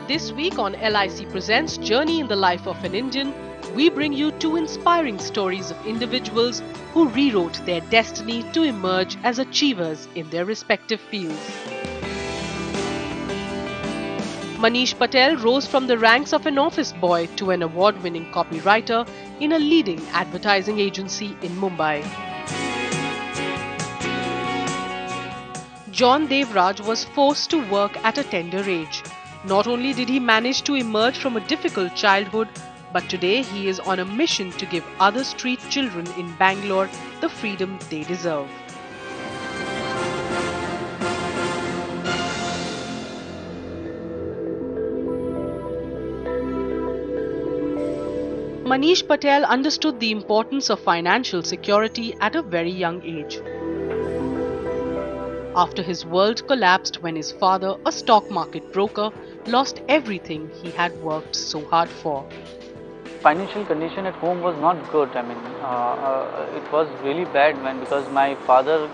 This week on LIC Presents Journey in the Life of an Indian, we bring you two inspiring stories of individuals who rewrote their destiny to emerge as achievers in their respective fields. Manish Patel rose from the ranks of an office boy to an award-winning copywriter in a leading advertising agency in Mumbai. John Devraj was forced to work at a tender age. Not only did he manage to emerge from a difficult childhood, but today he is on a mission to give other street children in Bangalore the freedom they deserve. Manish Patel understood the importance of financial security at a very young age. After his world collapsed when his father, a stock market broker, lost everything he had worked so hard for. Financial condition at home was not good. I mean, it was really bad because my father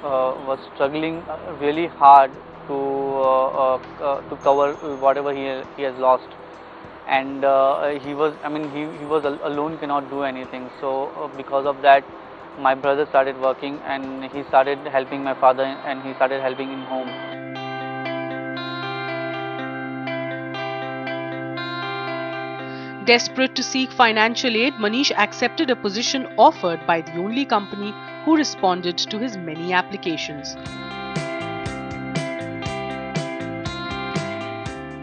was struggling really hard to cover whatever he has lost, and he was alone, cannot do anything. So because of that, my brother started working and he started helping my father and he started helping in home. Desperate to seek financial aid, Manish accepted a position offered by the only company who responded to his many applications.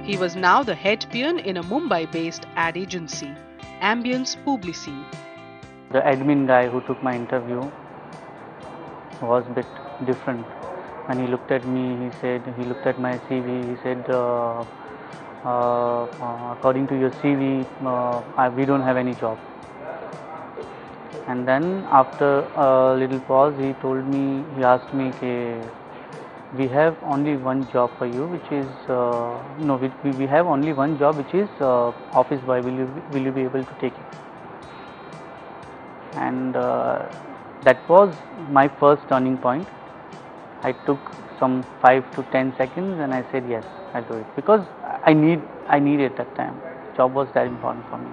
He was now the head peon in a Mumbai-based ad agency, Ambience Publici. The admin guy who took my interview was a bit different. When he looked at me, he looked at my CV, he said, according to your CV, we don't have any job. And then after a little pause, he asked me, we have only one job for you, which is, we have only one job, which is office boy, will you be able to take it? And that was my first turning point. I took some 5 to 10 seconds and I said yes, I'll do it, because I needed that time. Job was that important for me.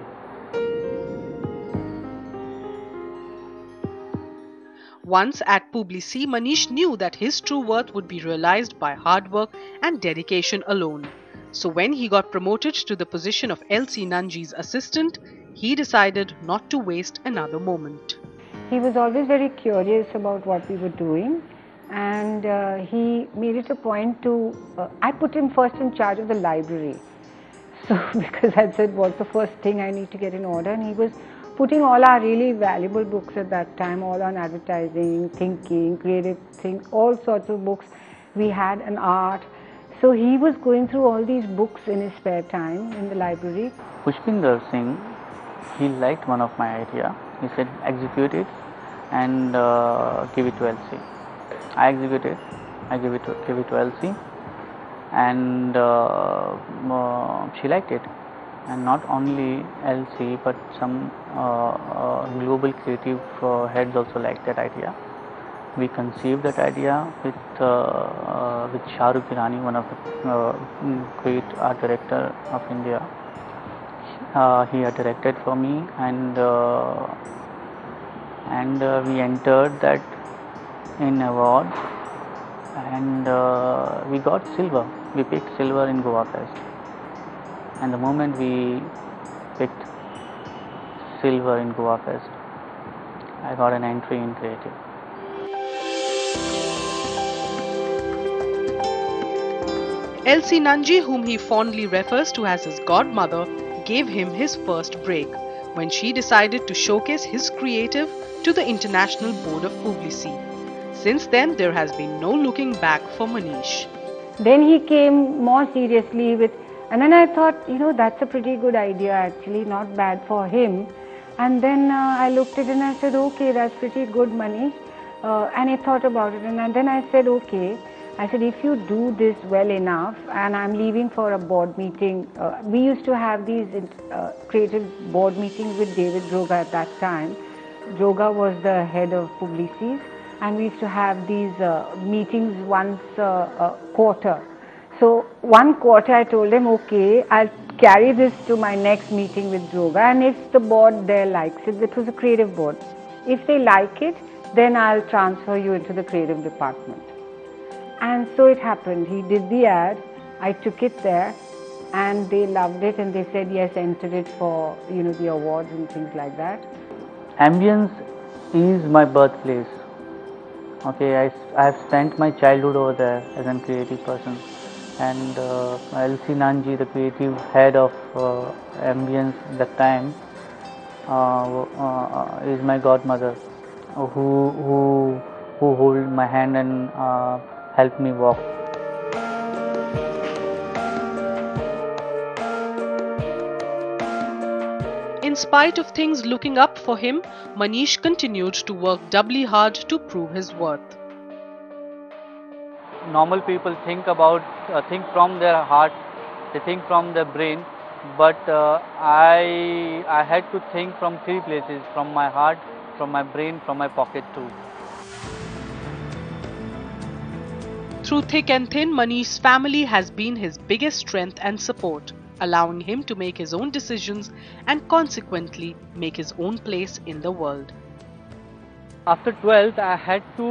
Once at Publici, Manish knew that his true worth would be realized by hard work and dedication alone. So when he got promoted to the position of L.C. Nanji's assistant, he decided not to waste another moment. He was always very curious about what we were doing, and he made it a point to, I put him first in charge of the library. So because I said, what's the first thing I need to get in order? And he was putting all our really valuable books at that time, all on advertising, thinking, creative things, all sorts of books. We had an art. So he was going through all these books in his spare time in the library. Pushpinder Singh, he liked one of my idea. He said, execute it and give it to LC. I executed. I gave it to LC, and she liked it. And not only LC, but some global creative heads also liked that idea. We conceived that idea with Shahrukh Irani, one of the great art director of India. He had directed for me, and we entered that in awards, and we got silver. We picked silver in Goa Fest, and the moment we picked silver in Goa Fest, I got an entry in creative. L.C. Nanji, whom he fondly refers to as his godmother, gave him his first break when she decided to showcase his creative to the International Board of Publici. Since then, there has been no looking back for Manish. Then he came more seriously with, and then I thought, that's a pretty good idea actually, not bad for him. And then I looked at it and I said, okay, that's pretty good, Manish. And I thought about it, and then I said, okay. I said, if you do this well enough, and I'm leaving for a board meeting. We used to have these creative board meetings with David Droga at that time. Droga was the head of Publicis, and we used to have these meetings once a quarter. So one quarter I told him, okay, I'll carry this to my next meeting with Droga, and if the board there likes it, it was a creative board. If they like it, then I'll transfer you into the creative department. And so it happened. He did the ad, I took it there, and they loved it, and they said, yes, enter it for, the awards and things like that. Ambience is my birthplace. Okay, I have spent my childhood over there as a creative person. And Elsie Nanji, the creative head of Ambience at that time, is my godmother, who hold my hand and help me walk. In spite of things looking up for him, Manish continued to work doubly hard to prove his worth. Normal people think from their heart, they think from their brain, but I had to think from three places: from my heart, from my brain, from my pocket too. Through thick and thin, Manish's family has been his biggest strength and support, allowing him to make his own decisions and consequently make his own place in the world. After 12th, I had to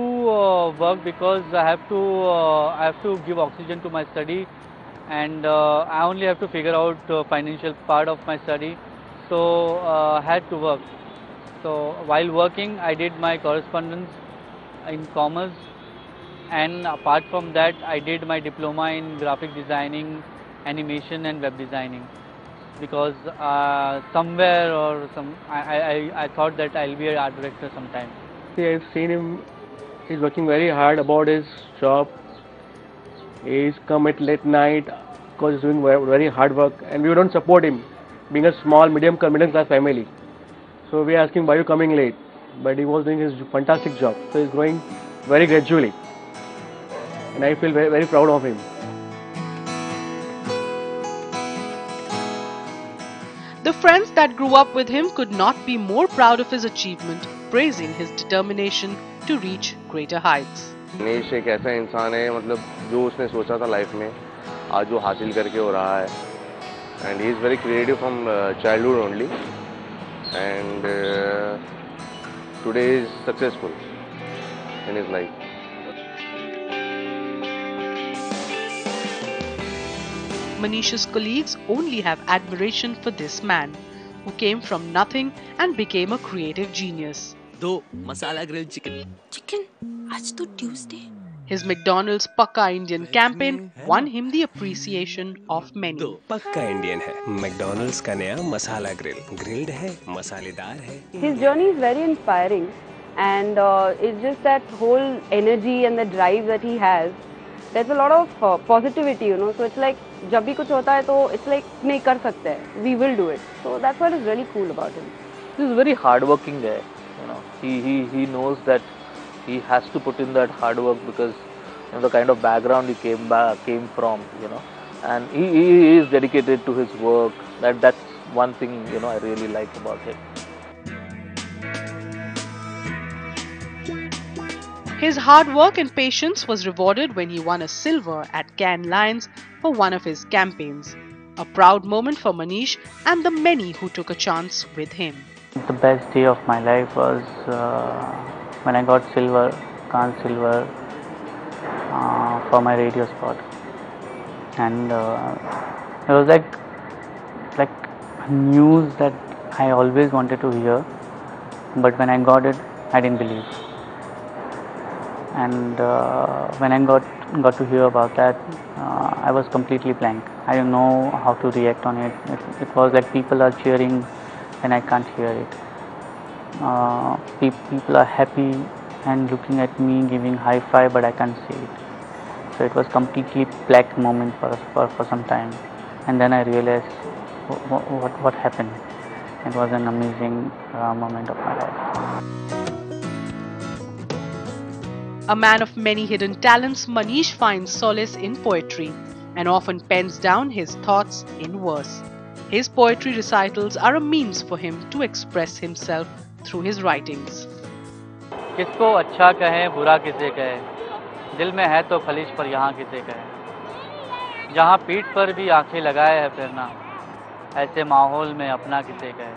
work because I have to give oxygen to my study, and I only have to figure out financial part of my study. So I had to work. So while working, I did my correspondence in commerce, and apart from that, I did my diploma in graphic designing, animation, and web designing. Because somewhere or I thought that I'll be an art director sometime. I've seen him, he's working very hard about his job. He's come at late night because he's doing very hard work, and we don't support him, being a small, middle class family. So we asked him, why are you coming late? But he was doing his fantastic job. So he's growing very gradually, and I feel very, very proud of him. The friends that grew up with him could not be more proud of his achievement, praising his determination to reach greater heights. Manish एक ऐसा इंसान है, मतलब जो उसने सोचा था life में आज वो हासिल करके हो रहा है. And he is very creative from childhood only, and today is successful in his life. Manish's colleagues only have admiration for this man, who came from nothing and became a creative genius. दो मसाला grill chicken आज तो Tuesday. His McDonald's Pakka Indian campaign won him the appreciation of many. दो पक्का Indian है. McDonald's का नया मसाला grill, grilled है, मसालेदार है. His journey is very inspiring, and it's just that whole energy and the drive that he has. There's a lot of positivity, So it's like जब भी कुछ होता है तो it's like नहीं कर सकते हैं. We will do it. So that's what is really cool about him. He's a very hardworking guy. He knows that he has to put in that hard work because the kind of background he came from, and he is dedicated to his work. That's one thing I really like about him. His hard work and patience was rewarded when he won a silver at Cannes Lions for one of his campaigns. A proud moment for Manish and the many who took a chance with him. The best day of my life was when I got Cannes silver for my radio spot, and it was like news that I always wanted to hear, but when I got it, I didn't believe. And when I got to hear about that, I was completely blank. I didn't know how to react on it. It was like people are cheering and I can't hear it. People are happy and looking at me, giving high five, but I can't see it. So it was completely black moment for some time, and then I realized what happened. It was an amazing moment of my life. A man of many hidden talents, Manish finds solace in poetry and often pens down his thoughts in verse. His poetry recitals are a means for him to express himself through his writings. किसको अच्छा कहें बुरा किसे कहें, दिल में है तो खलिश पर यहाँ किसे कहें, जहाँ पीठ पर भी आंखें लगाए है फिरना, ऐसे माहौल में अपना किसे कहें।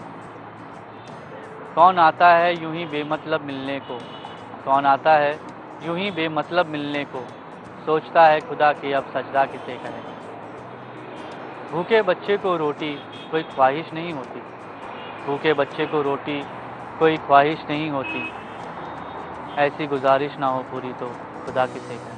कौन आता है यूं ही बेमतलब मिलने को, कौन आता है यूं ही बेमतलब मिलने को, सोचता है खुदा कि अब सजदा किसे कहें। भूखे बच्चे को रोटी कोई ख्वाहिश नहीं होती, भूखे बच्चे को रोटी कोई ख्वाहिश नहीं होती, ऐसी गुजारिश ना हो पूरी तो खुदा किसे कहें।